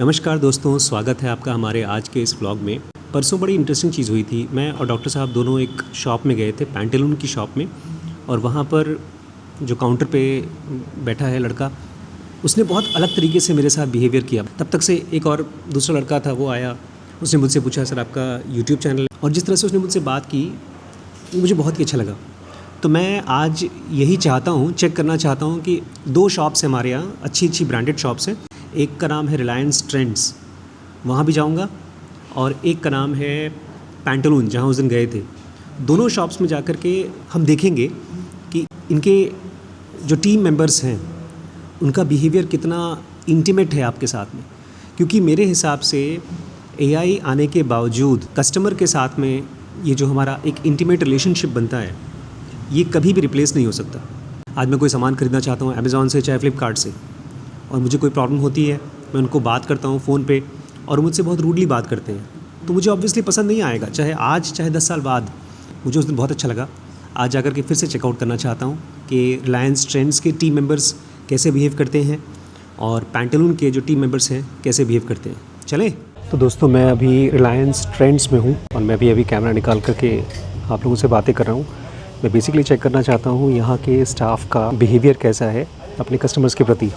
नमस्कार दोस्तों, स्वागत है आपका हमारे आज के इस व्लॉग में। परसों बड़ी इंटरेस्टिंग चीज़ हुई थी। मैं और डॉक्टर साहब दोनों एक शॉप में गए थे, पैंटालून की शॉप में। और वहाँ पर जो काउंटर पे बैठा है लड़का, उसने बहुत अलग तरीके से मेरे साथ बिहेवियर किया। तब तक से एक और दूसरा लड़का था, वो आया, उसने मुझसे पूछा सर आपका यूट्यूब चैनल है। और जिस तरह से उसने मुझसे बात की मुझे बहुत ही अच्छा लगा। तो मैं आज यही चाहता हूँ, चेक करना चाहता हूँ कि दो शॉप्स हैं हमारे यहाँ, अच्छी ब्रांडेड शॉप्स हैं। एक का नाम है रिलायंस ट्रेंड्स, वहाँ भी जाऊँगा, और एक का नाम है पैंटालून, जहाँ उस दिन गए थे। दोनों शॉप्स में जाकर के हम देखेंगे कि इनके जो टीम मेंबर्स हैं उनका बिहेवियर कितना इंटीमेट है आपके साथ में। क्योंकि मेरे हिसाब से एआई आने के बावजूद कस्टमर के साथ में ये जो हमारा एक इंटीमेट रिलेशनशिप बनता है, ये कभी भी रिप्लेस नहीं हो सकता। आज मैं कोई सामान खरीदना चाहता हूँ अमेज़ॉन से चाहे फ्लिपकार्ट से, और मुझे कोई प्रॉब्लम होती है, मैं उनको बात करता हूँ फ़ोन पे और मुझसे बहुत रूडली बात करते हैं, तो मुझे ऑब्वियसली पसंद नहीं आएगा, चाहे आज चाहे 10 साल बाद। मुझे उस दिन बहुत अच्छा लगा। आज जाकर के फिर से चेकआउट करना चाहता हूँ कि रिलायंस ट्रेंड्स के टीम मेंबर्स कैसे बिहेव करते हैं और पैंटालून के जो टीम मेंबर्स हैं कैसे बिहेव करते हैं। चलें। तो दोस्तों, मैं अभी रिलायंस ट्रेंड्स में हूँ और मैं भी अभी कैमरा निकाल करके आप लोगों से बातें कर रहा हूँ। मैं बेसिकली चेक करना चाहता हूँ यहाँ के स्टाफ का बिहेवियर कैसा है अपने कस्टमर्स के प्रति,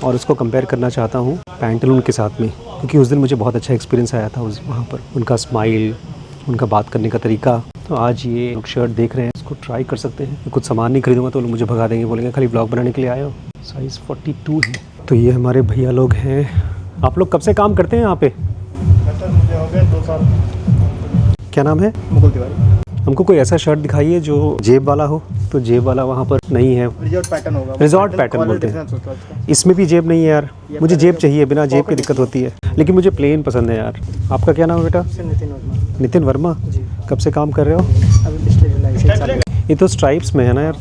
और उसको कंपेयर करना चाहता हूँ पैंटालून के साथ में। क्योंकि उस दिन मुझे बहुत अच्छा एक्सपीरियंस आया था वहाँ पर, उनका स्माइल, उनका बात करने का तरीका। तो आज ये लोग शर्ट देख रहे हैं, इसको ट्राई कर सकते हैं। कुछ सामान नहीं खरीदूंगा तो लोग मुझे भगा देंगे, बोलेंगे खाली ब्लॉग बनाने के लिए आए हो। साइज़ 42 है। तो ये हमारे भैया लोग हैं। आप लोग कब से काम करते हैं यहाँ पे? मुझे हो गए 2 साल। क्या नाम है? मुकुल तिवारी। हमको कोई ऐसा शर्ट दिखाइए जो जेब वाला हो। तो जेब वाला वहाँ पर नहीं है। रिजॉर्ट पैटर्न होगा। रिजॉर्ट पैटर्न बोलते हैं। इसमें भी जेब नहीं है यार, मुझे जेब चाहिए, बिना जेब की दिक्कत होती है। लेकिन मुझे प्लेन पसंद है यार। आपका क्या नाम है बेटा? नितिन वर्मा। नितिन वर्मा जी। कब से काम कर रहे हो? अभी पिछले जुलाई से। ये तो स्ट्राइप्स में है ना यार,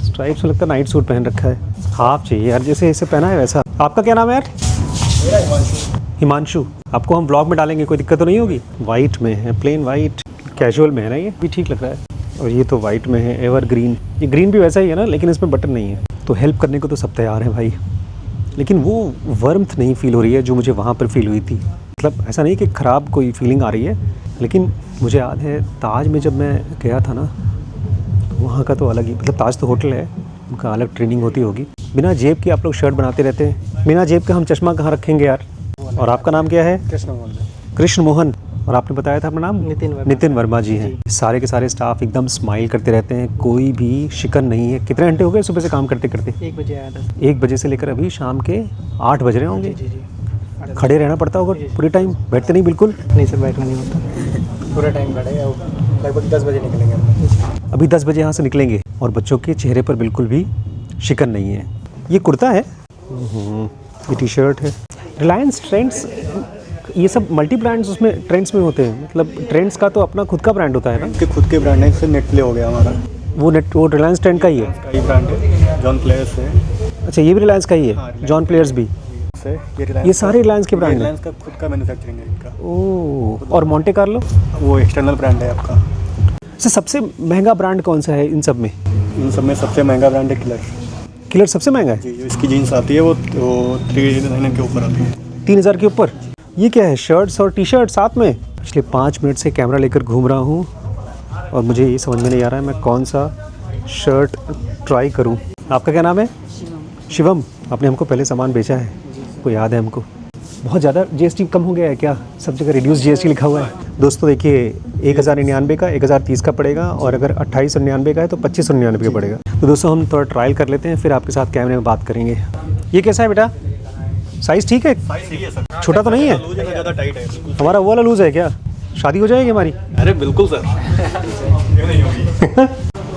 स्ट्राइप्स में लगता है नाइट सूट पहन रखा है। हाफ चाहिए यार, जैसे इसे पहना है वैसा। आपका क्या नाम है यार? हिमांशु। आपको हम ब्लॉग में डालेंगे, कोई दिक्कत तो नहीं होगी? वाइट में है, प्लेन वाइट, कैजुअल में है ना, ये भी ठीक लग रहा है। और ये तो वाइट में है, एवर ग्रीन। ये ग्रीन भी वैसा ही है ना, लेकिन इसमें बटन नहीं है। तो हेल्प करने को तो सब तैयार हैं भाई, लेकिन वो वर्मथ नहीं फील हो रही है जो मुझे वहाँ पर फील हुई थी। मतलब ऐसा नहीं कि ख़राब कोई फीलिंग आ रही है, लेकिन मुझे याद है ताज में जब मैं गया था ना, वहाँ का तो अलग ही, मतलब ताज तो होटल है, उनका अलग ट्रेनिंग होती होगी। बिना जेब के आप लोग शर्ट बनाते रहते हैं, बिना जेब का हम चश्मा कहाँ रखेंगे यार। और आपका नाम क्या है? कृष्ण मोहन। और आपने बताया था अपना नाम? नितिन वर्मा जी हैं। सारे के सारे स्टाफ एकदम स्माइल करते रहते हैं, कोई भी शिकन नहीं है। कितने घंटे हो गए सुबह से काम करते करते? 1 बजे आया था। 1 बजे से लेकर अभी शाम के 8 बज रहे होंगे। जी। खड़े रहना पड़ता होगा पूरे टाइम? बैठते नहीं बिल्कुल? नहीं सर, बैठना नहीं होता, पूरा टाइम खड़े। लगभग 10 बजे निकलेंगे हम। अभी 10 बजे यहाँ से निकलेंगे और बच्चों के चेहरे पर बिल्कुल भी शिकन नहीं है। ये कुर्ता है, ये टी शर्ट है। रिलायंस ट्रेंड्स, ये सब मल्टी ब्रांड्स उसमें ट्रेंड्स में होते हैं। मतलब ट्रेंड्स का तो अपना खुद का ब्रांड होता है ना? इनके खुद के ब्रांड है, इससे नेटप्ले हो गया हमारा। वो रिलायंस ट्रेंड का ही है? इसका ही ब्रांड है, जॉन प्लेयर्स है। अच्छा, ये भी रिलायंस का ही है? जॉन प्लेयर्स भी? ये सारे रिलायंस के ब्रांड हैं? रिलायंस का खुद का मैन्युफैक्चरिंग है इनका। ओह, और मोंटे कार्लो? वो एक्सटर्नल ब्रांड है आपका। अच्छा, सबसे महंगा ब्रांड कौन सा है इन सब में? इन सब में सबसे महंगा ब्रांड है किलर। किलर सबसे महंगा है? जी, जो इसकी जीन्स आती है वो 3,900 के ऊपर आती है। 3,000 के ऊपर? ये क्या है, शर्ट्स और टी शर्ट साथ में? पिछले 5 मिनट से कैमरा लेकर घूम रहा हूँ और मुझे ये समझ में नहीं आ रहा है मैं कौन सा शर्ट ट्राई करूँ। आपका क्या नाम है? शिवम। आपने हमको पहले सामान बेचा है, को याद है हमको। बहुत ज़्यादा जीएसटी कम हो गया है क्या? सब जगह रिड्यूस जीएसटी लिखा हुआ है। दोस्तों देखिए, 1,099 का 1,030 का पड़ेगा, और अगर 2,899 का है तो 2,599 का पड़ेगा। तो दोस्तों हम थोड़ा ट्रायल कर लेते हैं, फिर आपके साथ कैमरे में बात करेंगे। ये कैसा है बेटा? साइज़ ठीक है? छोटा तो नहीं है? ज़्यादा टाइट है। हमारा वो वाला लूज़ है क्या? शादी हो जाएगी हमारी? अरे बिल्कुल सर।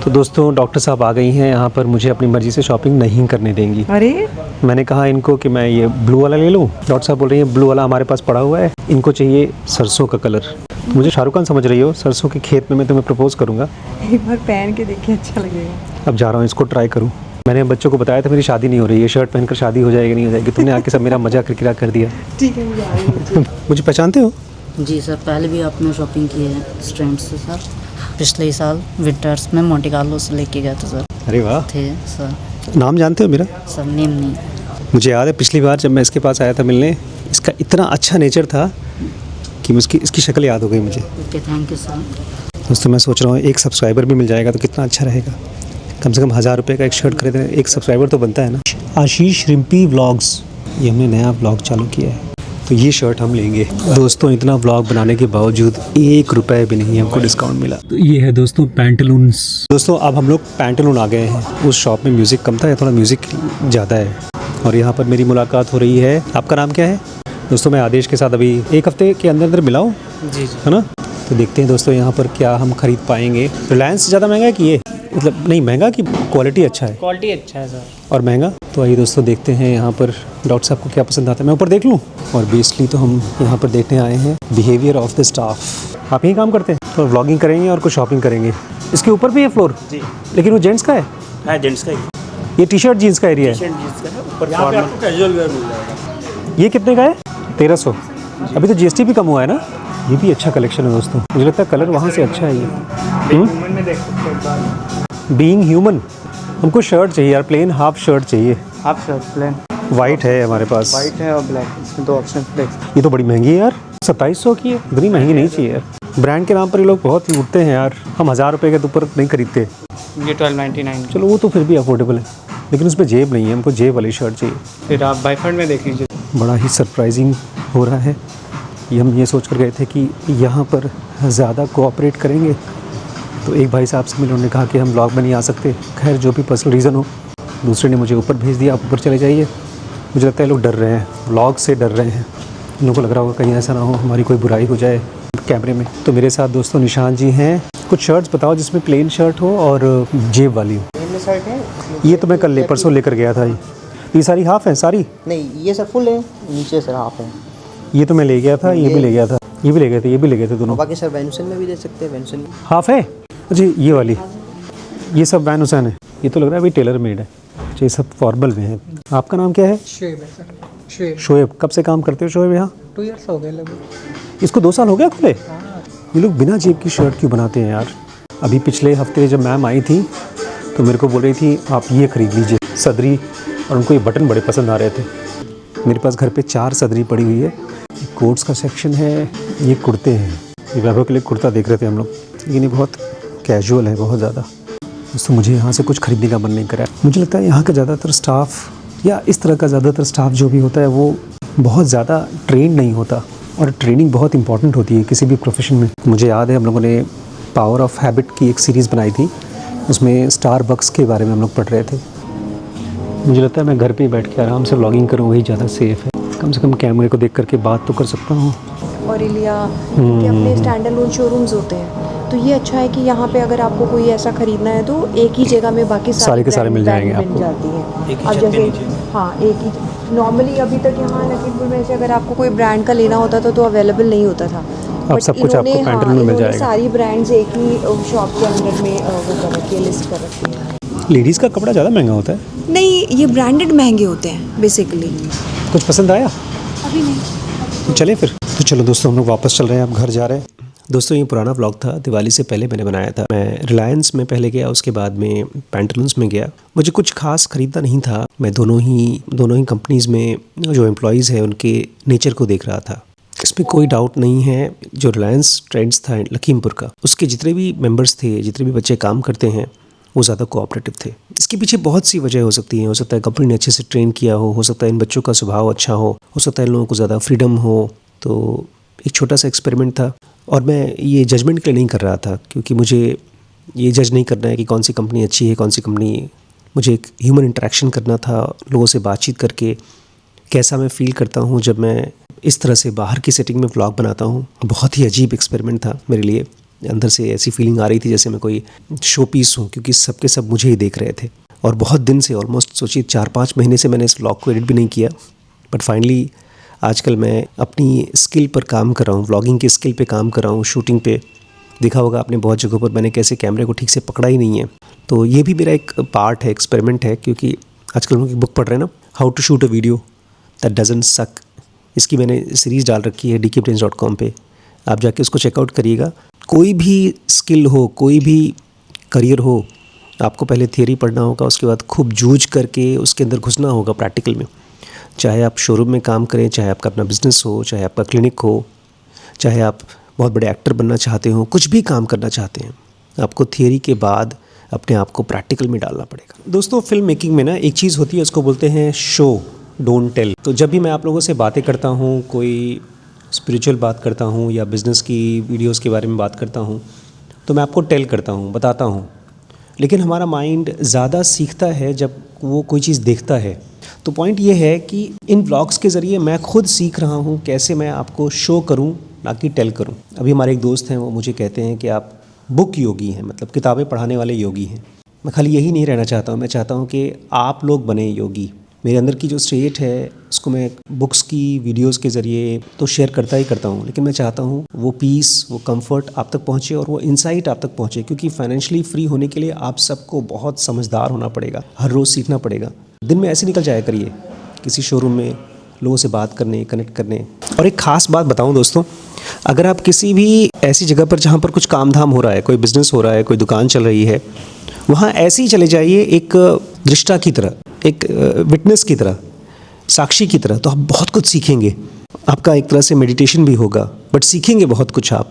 तो दोस्तों, डॉक्टर साहब आ गई हैं यहाँ पर, मुझे अपनी मर्ज़ी से शॉपिंग नहीं करने देंगी। अरे मैंने कहा इनको कि मैं ये ब्लू वाला ले लूँ। डॉक्टर साहब बोल रही हैं ब्लू वाला हमारे पास पड़ा हुआ है, इनको चाहिए सरसों का कलर। मुझे शाहरुख खान समझ रही हो? सरसों के खेत में मैं तुम्हें प्रपोज करूँगा। एक बार पहन के देखिए, अच्छा लगेगा। अब जा रहा हूँ, इसको ट्राई करूँ। मैंने बच्चों को बताया था मेरी शादी नहीं हो रही है, शर्ट पहनकर शादी हो जाएगी नहीं हो जाएगी। तुमने आके सब मेरा मजाक किरकिरा कर दिया। ठीक है, मुझे आ रही है। मुझे पहचानते हो? जी सर, पहले भी आपने शॉपिंग की है ट्रेंड्स से सर। पिछले साल विंटर्स में मोंटे कार्लो से लेके गए थे सर। अरे वाह। थे सर। नाम जानते हो मेरा? सर नेम नहीं। मुझे याद है पिछली बार जब मैं इसके पास आया था मिलने, इसका इतना अच्छा नेचर था कि इसकी शक्ल याद हो गई मुझे। Okay, thank you sir. दोस्तों मैं सोच रहा हूँ एक सब्सक्राइबर भी मिल जाएगा तो कितना अच्छा रहेगा। कम से कम 1000 रुपये का एक शर्ट खरीदे, एक सब्सक्राइबर तो बनता है ना। आशीष रिम्पी व्लॉग्स, ये हमने नया व्लॉग चालू किया है, तो ये शर्ट हम लेंगे। दोस्तों इतना व्लॉग बनाने के बावजूद 1 रुपये भी नहीं हमको डिस्काउंट मिला। तो ये है दोस्तों पैंटलून्स। दोस्तों अब हम लोग पैंटलून आ गए हैं। उस शॉप में म्यूज़िक कम था, या थोड़ा म्यूज़िक ज़्यादा है, और यहाँ पर मेरी मुलाकात हो रही है। आपका नाम क्या है? दोस्तों मैं आदेश के साथ अभी 1 हफ्ते के अंदर मिलाऊँ जी, है ना। तो देखते हैं दोस्तों यहाँ पर क्या हम खरीद पाएंगे। रिलायंस ज़्यादा महंगा है कि ये, मतलब नहीं महंगा कि क्वालिटी अच्छा है? क्वालिटी अच्छा है सर। और महंगा? तो आइए दोस्तों देखते हैं यहाँ पर डॉक्टर साहब को क्या पसंद आता है। मैं ऊपर देख लूँ। और बेसिकली तो हम यहाँ पर देखने आए हैं बिहेवियर ऑफ द स्टाफ। आप यही काम करते हैं? तो व्लॉगिंग करेंगे और कुछ शॉपिंग करेंगे। इसके ऊपर भी है फ्लोर जी, लेकिन वो जेंट्स का है जेंट्स का ही। ये टी शर्ट जीन्स का एरिया है। ऊपर आपको कैजुअल वेयर मिल जाएगा। ये कितने का है? 1300। अभी तो जीएसटी भी कम हुआ है ना। ये भी अच्छा कलेक्शन है दोस्तों, मुझे लगता है कलर वहाँ से अच्छा है ये। बीइंग ह्यूमन, हमको शर्ट चाहिए यार, प्लेन हाफ शर्ट चाहिए। हाफ शर्ट प्लेन वाइट है हमारे पास। वाइट है और ब्लैक, इसमें 2 ऑप्शन देख। ये तो बड़ी महंगी है यार, 2700 की है। इतनी महंगी नहीं चाहिए यार। ब्रांड के नाम पर ये लोग बहुत लूटते हैं यार। हम 1000 रुपये के ऊपर नहीं खरीदते। ये 1299। चलो वो तो फिर भी अफोर्डेबल है, लेकिन उसमें जेब नहीं है, हमको जेब वाली शर्ट चाहिए। फिर आप बाईफंड में देख लीजिए। बड़ा ही सरप्राइजिंग हो रहा है। ये हम ये सोच कर गए थे कि यहाँ पर ज़्यादा कोऑपरेट करेंगे, तो एक भाई साहब से मिले, उन्होंने कहा कि हम ब्लॉग में नहीं आ सकते। खैर जो भी पर्सनल रीज़न हो, दूसरे ने मुझे ऊपर भेज दिया, आप ऊपर चले जाइए। मुझे लगता है लोग डर रहे हैं, व्लॉग से डर रहे हैं। इन लोगों को लग रहा होगा कहीं ऐसा ना हो हमारी कोई बुराई हो जाए कैमरे में। तो मेरे साथ दोस्तों निशान जी हैं। कुछ शर्ट्स बताओ जिसमें प्लेन शर्ट हो और जेब वाली हो। शर्ट है ये तो मैं कल परसों लेकर गया था। ये सारी हाफ है? सारी नहीं, ये सब फुल है, नीचे सर हाफ है। ये तो मैं ले गया था, ये भी ले गया था, ये भी ले गए थे, ये भी ले गए थे दोनों। बाकी सर वैनुसन में भी ले सकते हैं, वैनुसन हाफ है जी। ये वाली, ये सब वैन हुसैन है। ये तो लग रहा है भाई टेलर मेड है। अच्छा ये सब फॉर्मल में है। आपका नाम क्या है? शोएब है सर। शोएब। कब से काम करते हो शोएब यहाँ? 2 इयर्स हो गए लगभग। इसको 2 साल हो गया खुले। ये लोग बिना जेब की शर्ट क्यों बनाते हैं यार। अभी पिछले हफ्ते जब मैम आई थी तो मेरे को बोल रही थी आप ये ख़रीद लीजिए सदरी, और उनको ये बटन बड़े पसंद आ रहे थे। मेरे पास घर पे 4 सदरी पड़ी हुई है। कोट्स का सेक्शन है, ये कुर्ते हैं। ये वैभव के लिए कुर्ता देख रहे थे हम लोग, लेकिन ये बहुत कैजुअल है, बहुत ज़्यादा। तो मुझे यहाँ से कुछ ख़रीदने का मन नहीं करा। मुझे लगता है यहाँ का ज़्यादातर स्टाफ या इस तरह का ज़्यादातर स्टाफ जो भी होता है वो बहुत ज़्यादा ट्रेन नहीं होता, और ट्रेनिंग बहुत इंपॉर्टेंट होती है किसी भी प्रोफेशन में। मुझे याद है हम लोगों ने पावर ऑफ हैबिट की एक सीरीज़ बनाई थी, उसमें स्टारबक्स के बारे में हम लोग पढ़ रहे थे। मुझे लगता है मैं घर पे ही बैठ के आराम से व्लॉगिंग करूँ, वही ज़्यादा सेफ़ है। कम से कम कैमरे को देख करके बात तो कर सकता हूँ। ऑरेलिया के अपने स्टैंड अलोन शोरूम्स होते हैं, तो ये अच्छा है कि यहाँ पे अगर आपको कोई ऐसा खरीदना है तो एक ही जगह में बाकी सारे के सारे मिल जाएंगे आपको। मिल जाती हैं। अब जैसे हाँ एक ही नॉर्मली अभी तक यहाँ लखीमपुर में से अगर आपको कोई ब्रांड का लेना होता था तो अवेलेबल नहीं होता था। अब सब कुछ आपको पैंटलून में मिल जाएगा। सारी ब्रांड्स एक ही शॉप के अंदर में वो कर रखी है, लिस्ट कर रखी है। लेडीज़ का कपड़ा ज़्यादा महंगा होता है? नहीं, ये ब्रांडेड महंगे होते हैं बेसिकली। कुछ पसंद आया? अभी नहीं। तो चले फिर। तो चलो दोस्तों हम लोग वापस चल रहे हैं, अब घर जा रहे हैं। दोस्तों ये पुराना व्लॉग था, दिवाली से पहले मैंने बनाया था। मैं रिलायंस में पहले गया, उसके बाद में पैंटलून्स में गया। मुझे कुछ खास ख़रीदना नहीं था। मैं दोनों ही कंपनीज़ में जो एम्प्लॉयज़ हैं उनके नेचर को देख रहा था। इसमें कोई डाउट नहीं है, जो रिलायंस ट्रेंड्स था लखीमपुर का, उसके जितने भी मेंबर्स थे, जितने भी बच्चे काम करते हैं, वो ज़्यादा कोऑपरेटिव थे। इसके पीछे बहुत सी वजह हो सकती हैं। हो सकता है कंपनी ने अच्छे से ट्रेन किया हो सकता है इन बच्चों का स्वभाव अच्छा हो सकता है इन लोगों को ज़्यादा फ्रीडम हो। तो एक छोटा सा एक्सपेरिमेंट था, और मैं ये जजमेंट के लिए नहीं कर रहा था, क्योंकि मुझे ये जज नहीं करना है कि कौन सी कंपनी अच्छी है, कौन सी कंपनी। मुझे एक ह्यूमन इंटरेक्शन करना था, लोगों से बातचीत करके कैसा मैं फ़ील करता हूँ जब मैं इस तरह से बाहर की सेटिंग में व्लॉग बनाता हूँ। बहुत ही अजीब एक्सपेरिमेंट था मेरे लिए। अंदर से ऐसी फीलिंग आ रही थी जैसे मैं कोई शो पीस हूँ, क्योंकि सबके सब मुझे ही देख रहे थे। और बहुत दिन से, ऑलमोस्ट सोचिए 4-5 महीने से मैंने इस व्लॉग को एडिट भी नहीं किया। बट फाइनली आजकल मैं अपनी स्किल पर काम कर रहा हूँ, व्लॉगिंग की स्किल पे काम कर रहा हूँ, शूटिंग पे। देखा होगा आपने बहुत जगहों पर मैंने कैसे कैमरे को ठीक से पकड़ा ही नहीं है। तो ये भी मेरा एक पार्ट है, एक्सपेरिमेंट है, क्योंकि आजकल हम बुक पढ़ रहे हैं ना, how to shoot a video that doesn't suck. इसकी मैंने सीरीज़ डाल रखी है dkprince.com पे, आप जाके उसको चेकआउट करिएगा। कोई भी स्किल हो, कोई भी करियर हो, आपको पहले थियरी पढ़ना होगा, उसके बाद खूब जूझ करके उसके अंदर घुसना होगा प्रैक्टिकल में। चाहे आप शोरूम में काम करें, चाहे आपका अपना बिजनेस हो, चाहे आपका क्लिनिक हो, चाहे आप बहुत बड़े एक्टर बनना चाहते हो, कुछ भी काम करना चाहते हैं, आपको थियरी के बाद अपने आप को प्रैक्टिकल में डालना पड़ेगा। दोस्तों, फिल्म मेकिंग में ना एक चीज़ होती है, उसको बोलते हैं शो डोंट टेल। तो जब भी मैं आप लोगों से बातें करता हूँ, कोई स्पिरिचुअल बात करता हूँ या बिज़नेस की वीडियोस के बारे में बात करता हूँ, तो मैं आपको टेल करता हूँ, बताता हूँ। लेकिन हमारा माइंड ज़्यादा सीखता है जब वो कोई चीज़ देखता है। तो पॉइंट ये है कि इन ब्लॉग्स के ज़रिए मैं खुद सीख रहा हूँ कैसे मैं आपको शो करूँ, ना कि टेल करूँ। अभी हमारे एक दोस्त हैं, वो मुझे कहते हैं कि आप बुक योगी हैं, मतलब किताबें पढ़ाने वाले योगी हैं। मैं खाली यही नहीं रहना चाहता हूँ, मैं चाहता हूँ कि आप लोग बने योगी। मेरे अंदर की जो स्टेट है उसको मैं बुक्स की वीडियोस के ज़रिए तो शेयर करता ही करता हूँ, लेकिन मैं चाहता हूँ वो पीस, वो कंफर्ट आप तक पहुँचे और वो इंसाइट आप तक पहुँचे। क्योंकि फाइनेंशियली फ्री होने के लिए आप सबको बहुत समझदार होना पड़ेगा, हर रोज़ सीखना पड़ेगा। दिन में ऐसे निकल जाया करिए किसी शोरूम में लोगों से बात करने, कनेक्ट करने। और एक ख़ास बात बताऊँ दोस्तों, अगर आप किसी भी ऐसी जगह पर जहाँ पर कुछ काम धाम हो रहा है, कोई बिज़नेस हो रहा है, कोई दुकान चल रही है, वहाँ ऐसे ही चले जाइए एक दृष्टा की तरह, एक विटनेस की तरह, साक्षी की तरह। तो आप बहुत कुछ सीखेंगे। आपका एक तरह से मेडिटेशन भी होगा, बट सीखेंगे बहुत कुछ आप।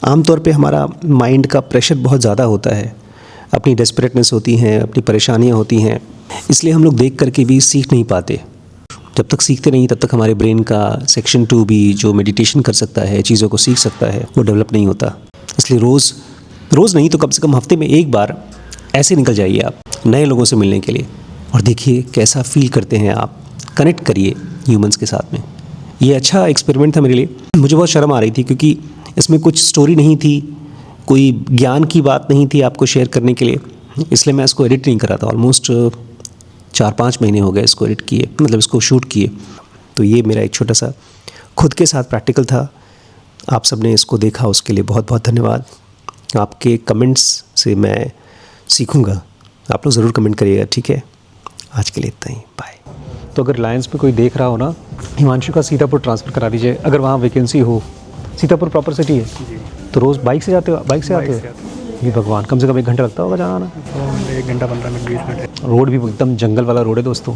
आमतौर पे हमारा माइंड का प्रेशर बहुत ज़्यादा होता है, अपनी डेस्परेटनेस होती हैं, अपनी परेशानियाँ होती हैं, इसलिए हम लोग देख करके भी सीख नहीं पाते। जब तक सीखते नहीं तब तक हमारे ब्रेन का सेक्शन 2 भी, जो मेडिटेशन कर सकता है, चीज़ों को सीख सकता है, वो डेवलप नहीं होता। इसलिए रोज़ नहीं तो कम से कम हफ्ते में एक बार ऐसे निकल जाइए आप नए लोगों से मिलने के लिए, और देखिए कैसा फील करते हैं आप। कनेक्ट करिए ह्यूमंस के साथ में। ये अच्छा एक्सपेरिमेंट था मेरे लिए। मुझे बहुत शर्म आ रही थी क्योंकि इसमें कुछ स्टोरी नहीं थी, कोई ज्ञान की बात नहीं थी आपको शेयर करने के लिए, इसलिए मैं इसको एडिट नहीं कर रहा था। ऑलमोस्ट 4-5 महीने हो गए इसको एडिट किए, मतलब इसको शूट किए। तो ये मेरा एक छोटा सा खुद के साथ प्रैक्टिकल था। आप सब ने इसको देखा, उसके लिए बहुत बहुत धन्यवाद। आपके कमेंट्स से मैं सीखूंगा, आप लोग ज़रूर कमेंट करिएगा, ठीक है? आज के लिए इतना ही, बाय। तो अगर रिलायंस में कोई देख रहा हो ना, हिमांशु का सीतापुर ट्रांसफ़र करा दीजिए, अगर वहाँ वैकेंसी हो। सीतापुर प्रॉपर सिटी है जी। तो रोज़ बाइक से जाते हो? बाइक से आते हो? ये भगवान, कम से कम 1 घंटा लगता होगा जाना आना। 1 घंटा 15 मिनट 20 मिनट है। रोड भी एकदम जंगल वाला रोड है दोस्तों।